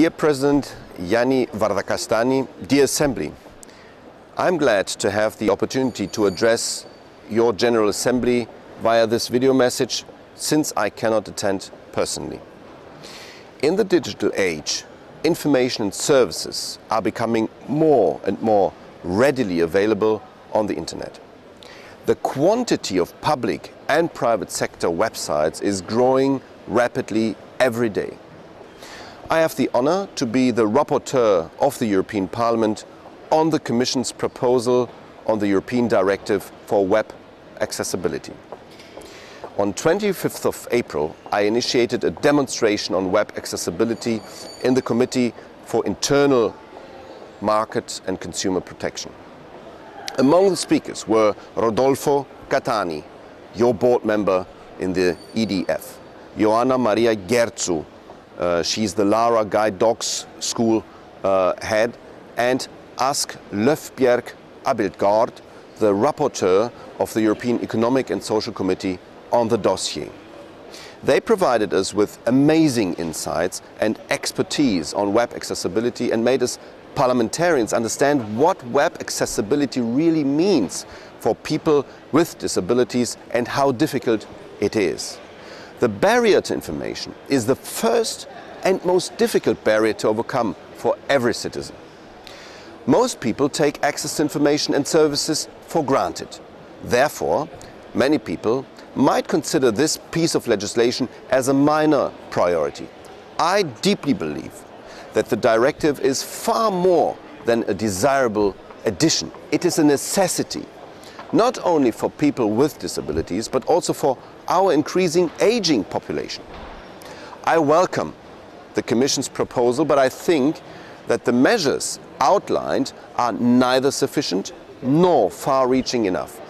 Dear President Yanni Vardakastani, dear Assembly, I'm glad to have the opportunity to address your General Assembly via this video message since I cannot attend personally. In the digital age, information and services are becoming more and more readily available on the internet. The quantity of public and private sector websites is growing rapidly every day. I have the honor to be the rapporteur of the European Parliament on the Commission's proposal on the European Directive for Web Accessibility. On 25th of April, I initiated a demonstration on web accessibility in the Committee for Internal Market and Consumer Protection. Among the speakers were Rodolfo Catani, your board member in the EDF, Joanna Maria Gerzu, she's the Lara Guide Dogs School head, and Ask Löfbjerg Abildgaard, the rapporteur of the European Economic and Social Committee on the dossier. They provided us with amazing insights and expertise on web accessibility and made us parliamentarians understand what web accessibility really means for people with disabilities and how difficult it is. The barrier to information is the first and most difficult barrier to overcome for every citizen. Most people take access to information and services for granted. Therefore, many people might consider this piece of legislation as a minor priority. I deeply believe that the directive is far more than a desirable addition. It is a necessity, not only for people with disabilities, but also for our increasing aging population. I welcome the Commission's proposal, but I think that the measures outlined are neither sufficient nor far-reaching enough.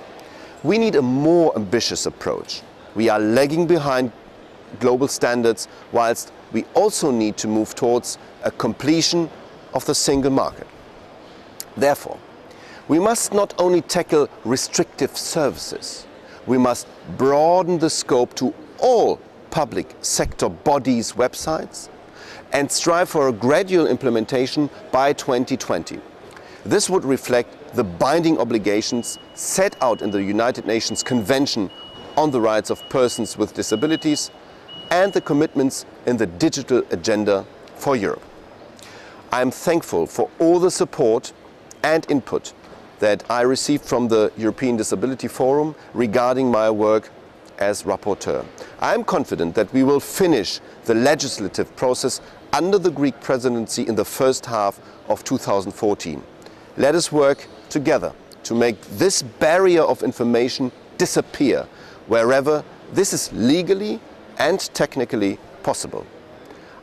We need a more ambitious approach. We are lagging behind global standards, whilst we also need to move towards a completion of the single market. Therefore, we must not only tackle restrictive services, we must broaden the scope to all public sector bodies' websites and strive for a gradual implementation by 2020. This would reflect the binding obligations set out in the United Nations Convention on the Rights of Persons with Disabilities and the commitments in the Digital Agenda for Europe. I am thankful for all the support and input that I received from the European Disability Forum regarding my work as rapporteur. I am confident that we will finish the legislative process under the Greek presidency in the first half of 2014. Let us work together to make this barrier of information disappear wherever this is legally and technically possible.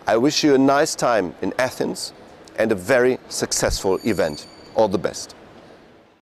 I wish you a nice time in Athens and a very successful event. All the best.